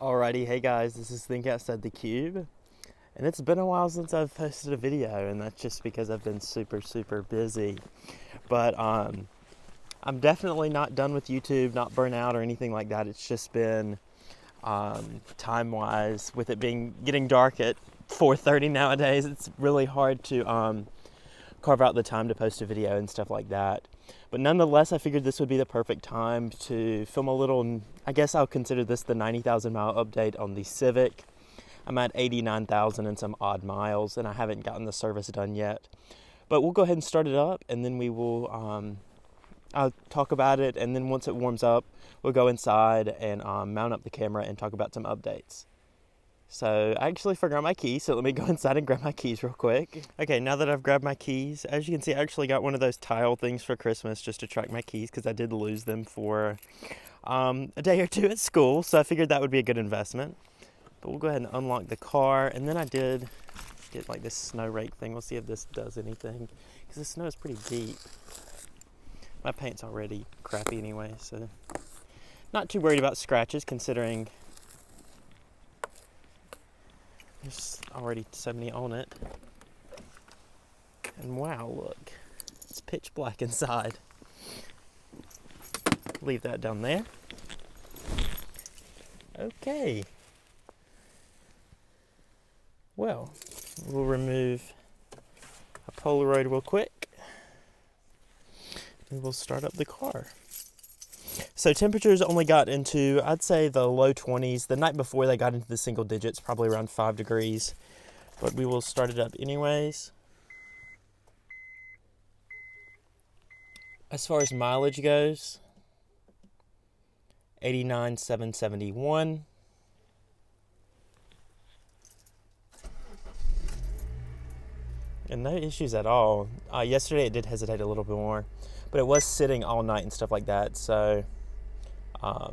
Alrighty, hey guys, this is Think Outside the Cube, and it's been a while since I've posted a video, and that's just because I've been super busy. But I'm definitely not done with YouTube, not burnt out or anything like that. It's just been time-wise, with it getting dark at 4:30 nowadays. It's really hard to carve out the time to post a video and stuff like that. But nonetheless, I figured this would be the perfect time to film a little, I guess I'll consider this the 90,000 mile update on the Civic. I'm at 89,000 and some odd miles, and I haven't gotten the service done yet. But we'll go ahead and start it up, and then we will, I'll talk about it, and then once it warms up, we'll go inside and mount up the camera and talk about some updates. So I actually forgot my keys, so let me go inside and grab my keys real quick. Okay, now that I've grabbed my keys, as you can see, I actually got one of those tile things for Christmas just to track my keys because I did lose them for a day or two at school, so I figured that would be a good investment. But we'll go ahead and unlock the car, and then I did get like this snow rake thing. We'll see if this does anything because the snow is pretty deep. My paint's already crappy anyway, so not too worried about scratches considering there's already 70 on it. And wow, look. It's pitch black inside. Leave that down there. Okay. Well, we'll remove a Polaroid real quick. And we'll start up the car. So temperatures only got into, I'd say, the low 20s. The night before they got into the single digits, probably around 5 degrees. But we will start it up anyways. As far as mileage goes, 89,771. And no issues at all. Yesterday it did hesitate a little bit more, but it was sitting all night and stuff like that, so I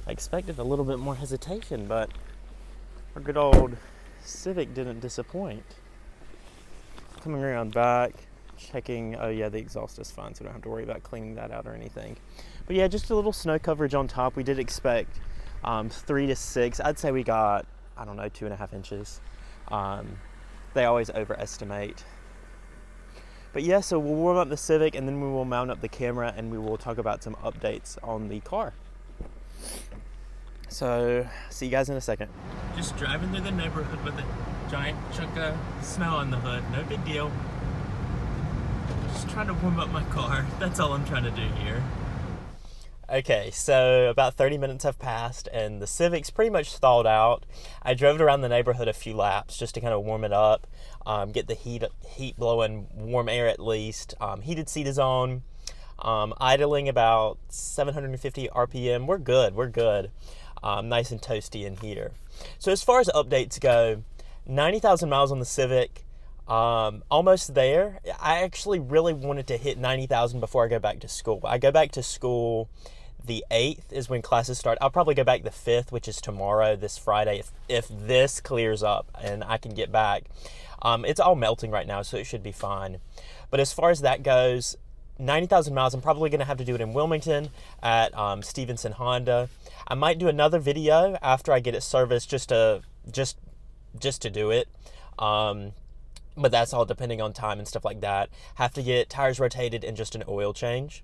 expected a little bit more hesitation, but our good old Civic didn't disappoint. Coming around back, checking, oh yeah, the exhaust is fine, so I don't have to worry about cleaning that out or anything. But yeah, just a little snow coverage on top. We did expect 3 to 6. I'd say we got, I don't know, 2.5 inches. They always overestimate. But yeah, so we'll warm up the Civic and then we will mount up the camera and we will talk about some updates on the car. So, see you guys in a second. Just driving through the neighborhood with a giant chunk of snow on the hood. No big deal. Just trying to warm up my car. That's all I'm trying to do here. Okay, so about 30 minutes have passed and the Civic's pretty much thawed out. I drove it around the neighborhood a few laps just to kind of warm it up, get the heat blowing, warm air at least. Heated seat is on, idling about 750 RPM. We're good. Nice and toasty in here. So as far as updates go, 90,000 miles on the Civic. Almost there. I actually really wanted to hit 90,000 before I go back to school. I go back to school the 8th is when classes start. I'll probably go back the 5th, which is tomorrow, this Friday, if this clears up and I can get back. It's all melting right now, so it should be fine. But as far as that goes, 90,000 miles, I'm probably going to have to do it in Wilmington at Stevenson Honda. I might do another video after I get it serviced just to do it. But that's all depending on time and stuff like that. Have to get tires rotated and just an oil change.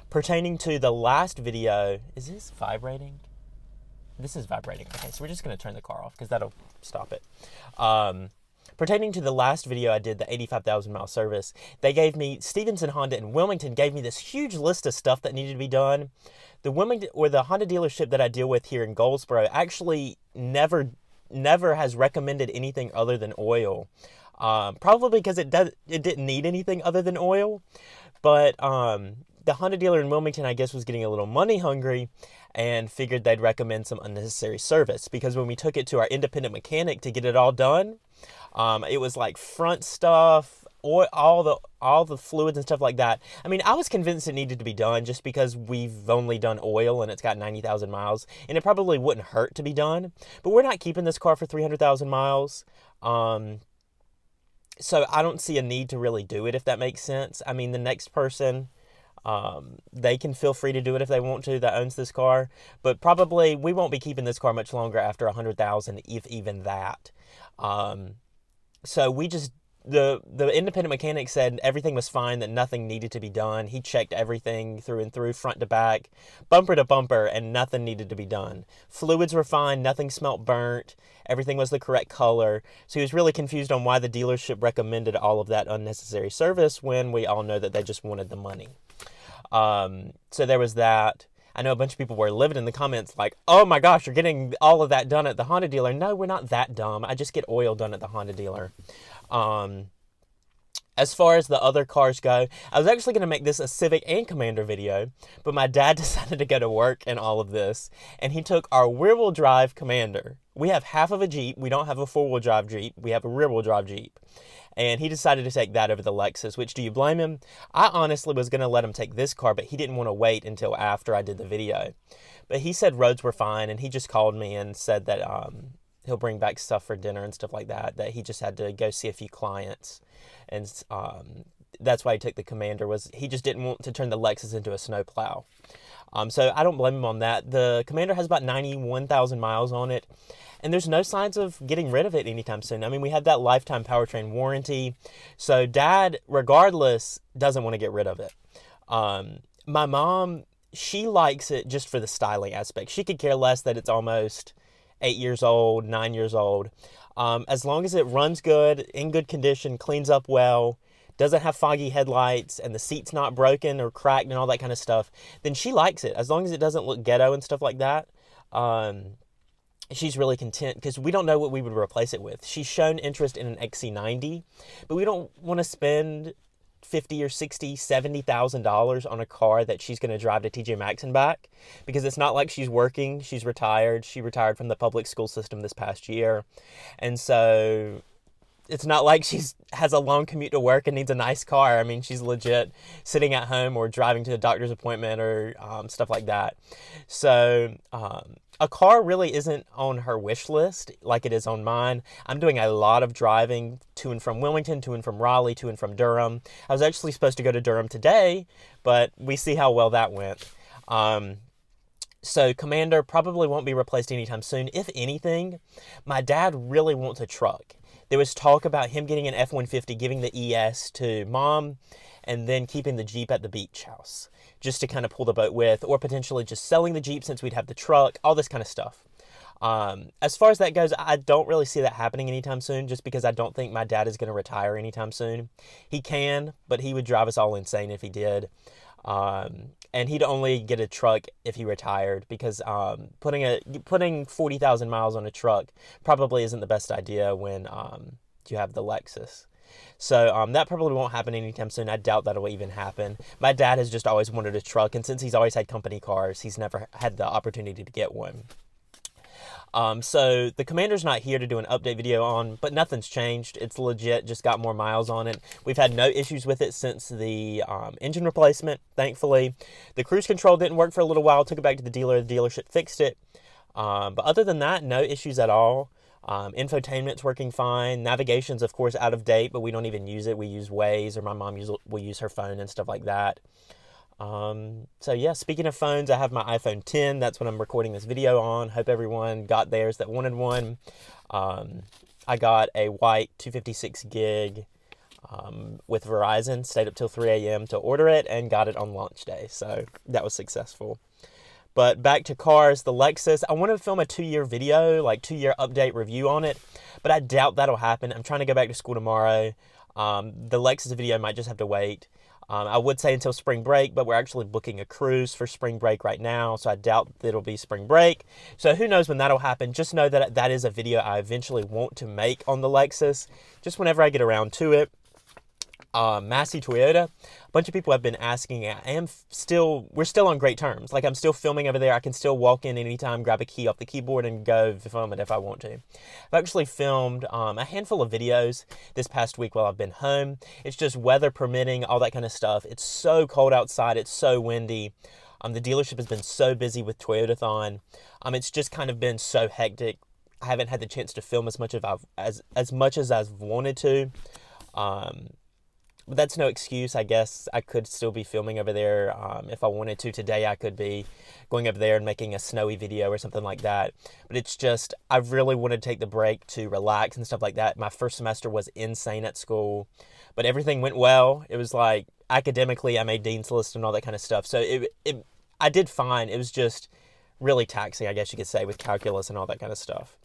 Pertaining to the last video, is this vibrating? This is vibrating. Okay, so we're just going to turn the car off because that'll stop it. Pertaining to the last video I did, the 85,000 mile service, they gave me, Stevenson Honda in Wilmington gave me this huge list of stuff that needed to be done. The Honda dealership that I deal with here in Goldsboro actually never has recommended anything other than oil. Probably because it didn't need anything other than oil. But the Honda dealer in Wilmington, I guess, was getting a little money hungry and figured they'd recommend some unnecessary service. Because when we took it to our independent mechanic to get it all done, it was like front stuff, all the fluids and stuff like that. I mean, I was convinced it needed to be done just because we've only done oil and it's got 90,000 miles. And it probably wouldn't hurt to be done. But we're not keeping this car for 300,000 miles. So I don't see a need to really do it, if that makes sense. I mean, the next person They can feel free to do it if they want to, that owns this car. But probably we won't be keeping this car much longer after 100,000, if even that. So we just, the independent mechanic said everything was fine, that nothing needed to be done. He checked everything through and through, front to back, bumper to bumper, and nothing needed to be done. Fluids were fine, nothing smelt burnt, everything was the correct color. So he was really confused on why the dealership recommended all of that unnecessary service when we all know that they just wanted the money. So there was that. I know a bunch of people were livid in the comments like, oh my gosh, you're getting all of that done at the Honda dealer. No, we're not that dumb. I just get oil done at the Honda dealer. As far as the other cars go, I was actually going to make this a Civic and Commander video, but my dad decided to go to work in all of this, and he took our rear-wheel drive Commander. We have half of a Jeep. We don't have a four-wheel drive Jeep. We have a rear-wheel drive Jeep. And he decided to take that over the Lexus, which, do you blame him? I honestly was going to let him take this car, but he didn't want to wait until after I did the video. But he said roads were fine, and he just called me and said that he'll bring back stuff for dinner and stuff like that, that he just had to go see a few clients. And that's why he took the Commander, was he just didn't want to turn the Lexus into a snowplow. So I don't blame him on that. The Commander has about 91,000 miles on it, and there's no signs of getting rid of it anytime soon. I mean, we had that lifetime powertrain warranty, so Dad, regardless, doesn't want to get rid of it. My mom, she likes it just for the styling aspect. She could care less that it's almost 8 years old, 9 years old. As long as it runs good, in good condition, cleans up well, doesn't have foggy headlights, and the seat's not broken or cracked and all that kind of stuff, then she likes it. As long as it doesn't look ghetto and stuff like that, she's really content, because we don't know what we would replace it with. She's shown interest in an XC90, but we don't want to spend $50,000 or $60,000, $70,000 on a car that she's going to drive to TJ Maxx and back, because it's not like she's working. She's retired. She retired from the public school system this past year, and so it's not like has a long commute to work and needs a nice car. I mean, she's legit sitting at home or driving to a doctor's appointment or stuff like that. So a car really isn't on her wish list like it is on mine. I'm doing a lot of driving to and from Wilmington, to and from Raleigh, to and from Durham. I was actually supposed to go to Durham today, but we see how well that went. So Commander probably won't be replaced anytime soon. If anything, my dad really wants a truck. There was talk about him getting an F-150, giving the ES to Mom, and then keeping the Jeep at the beach house, just to kind of pull the boat with, or potentially just selling the Jeep since we'd have the truck, all this kind of stuff. As far as that goes, I don't really see that happening anytime soon, just because I don't think my dad is going to retire anytime soon. He can, but he would drive us all insane if he did. And he'd only get a truck if he retired, because putting 40,000 miles on a truck probably isn't the best idea when you have the Lexus. So that probably won't happen anytime soon. I doubt that'll even happen. My dad has just always wanted a truck, and since he's always had company cars, he's never had the opportunity to get one. So the Commander's not here to do an update video on, but nothing's changed. It's legit, just got more miles on it. We've had no issues with it since the engine replacement, thankfully. The cruise control didn't work for a little while. Took it back to the dealer. The dealership fixed it. But other than that, no issues at all. Infotainment's working fine. Navigation's, of course, out of date, but we don't even use it. We use Waze, or my mom will use her phone and stuff like that. So yeah, speaking of phones, I have my iPhone 10. That's what I'm recording this video on. Hope everyone got theirs that wanted one. I got a white 256 gig with Verizon. Stayed up till 3 a.m. to order it and got it on launch day. So that was successful. But back to cars, the Lexus. I want to film a 2-year video, like 2-year update review on it, but I doubt that'll happen. I'm trying to go back to school tomorrow. The Lexus video might just have to wait. I would say until spring break, but we're actually booking a cruise for spring break right now, so I doubt that it'll be spring break. So who knows when that'll happen. Just know that that is a video I eventually want to make on the Lexus, just whenever I get around to it. Massey Toyota, a bunch of people have been asking. We're still on great terms. Like, I'm still filming over there. I can still walk in anytime, grab a key off the keyboard, and go film it if I want to. I've actually filmed a handful of videos this past week while I've been home. It's just weather permitting, all that kind of stuff. It's so cold outside. It's so windy. The dealership has been so busy with Toyotathon. It's just kind of been so hectic. I haven't had the chance to film as much as I've wanted to. But that's no excuse. I guess I could still be filming over there. If I wanted to today, I could be going over there and making a snowy video or something like that. But it's just, I really wanted to take the break to relax and stuff like that. My first semester was insane at school, but everything went well. It was like, academically, I made Dean's List and all that kind of stuff. So I did fine. It was just really taxing, I guess you could say, with calculus and all that kind of stuff.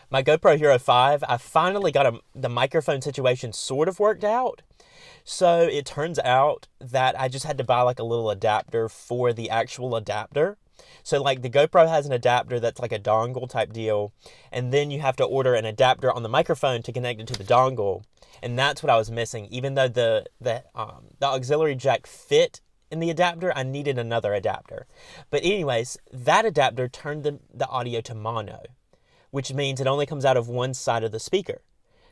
My GoPro Hero 5, I finally got the microphone situation sort of worked out. So it turns out that I just had to buy like a little adapter for the actual adapter. So like the GoPro has an adapter that's like a dongle type deal. And then you have to order an adapter on the microphone to connect it to the dongle. And that's what I was missing. Even though the auxiliary jack fit in the adapter, I needed another adapter. But anyways, that adapter turned the audio to mono, which means it only comes out of one side of the speaker.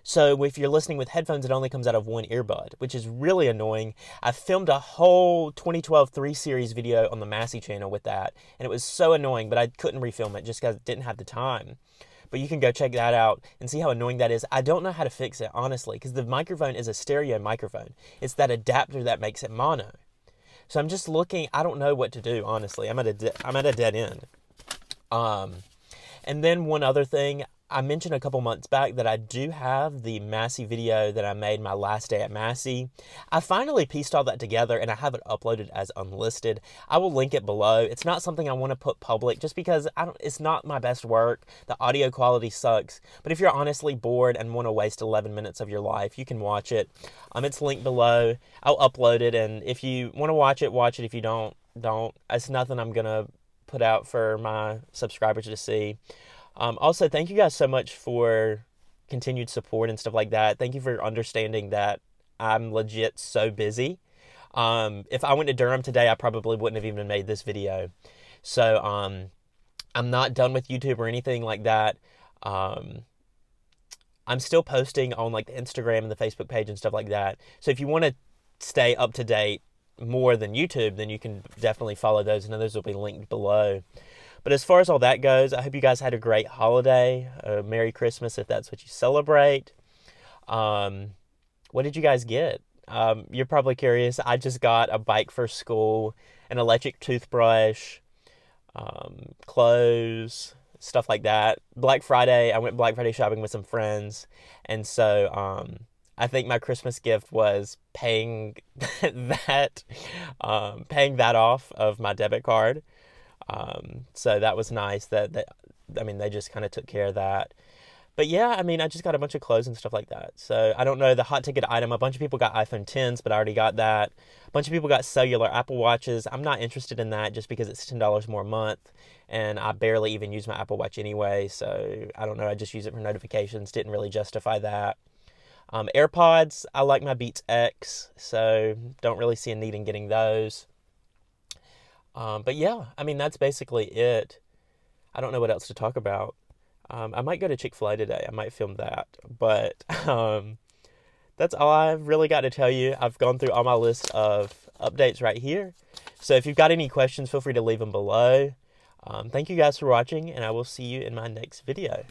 So if you're listening with headphones, it only comes out of one earbud, which is really annoying. I filmed a whole 2012 3 Series video on the Massey channel with that, and it was so annoying, but I couldn't refilm it just because I didn't have the time. But you can go check that out and see how annoying that is. I don't know how to fix it, honestly, because the microphone is a stereo microphone. It's that adapter that makes it mono. So I'm just looking, I don't know what to do, honestly. I'm at a dead end. And then one other thing, I mentioned a couple months back that I do have the Massey video that I made my last day at Massey. I finally pieced all that together and I have it uploaded as unlisted. I will link it below. It's not something I want to put public just because it's not my best work. The audio quality sucks. But if you're honestly bored and want to waste 11 minutes of your life, you can watch it. It's linked below. I'll upload it, and if you want to watch it, watch it. If you don't. It's nothing I'm going to put out for my subscribers to see. Also, thank you guys so much for continued support and stuff like that. Thank you for understanding that I'm legit so busy. If I went to Durham today, I probably wouldn't have even made this video. So, I'm not done with YouTube or anything like that. I'm still posting on like the Instagram and the Facebook page and stuff like that. So if you want to stay up to date more than YouTube, then you can definitely follow those, and those will be linked below. But as far as all that goes, I hope you guys had a great holiday. Merry Christmas if that's what you celebrate. What did you guys get? You're probably curious. I just got a bike for school, an electric toothbrush, clothes, stuff like that. Black Friday, I went Black Friday shopping with some friends. And so I think my Christmas gift was paying that off of my debit card. So that was nice that they just kind of took care of that. But yeah, I just got a bunch of clothes and stuff like that. So I don't know the hot ticket item. A bunch of people got iPhone 10s, but I already got that. A bunch of people got cellular Apple Watches. I'm not interested in that just because it's $10 more a month, and I barely even use my Apple Watch anyway. So I don't know. I just use it for notifications. Didn't really justify that. AirPods, I like my Beats X, so don't really see a need in getting those. But yeah, that's basically it. I don't know what else to talk about. I might go to Chick-fil-A today. I might film that. But that's all I've really got to tell you. I've gone through all my list of updates right here. So if you've got any questions, feel free to leave them below. Thank you guys for watching, and I will see you in my next video.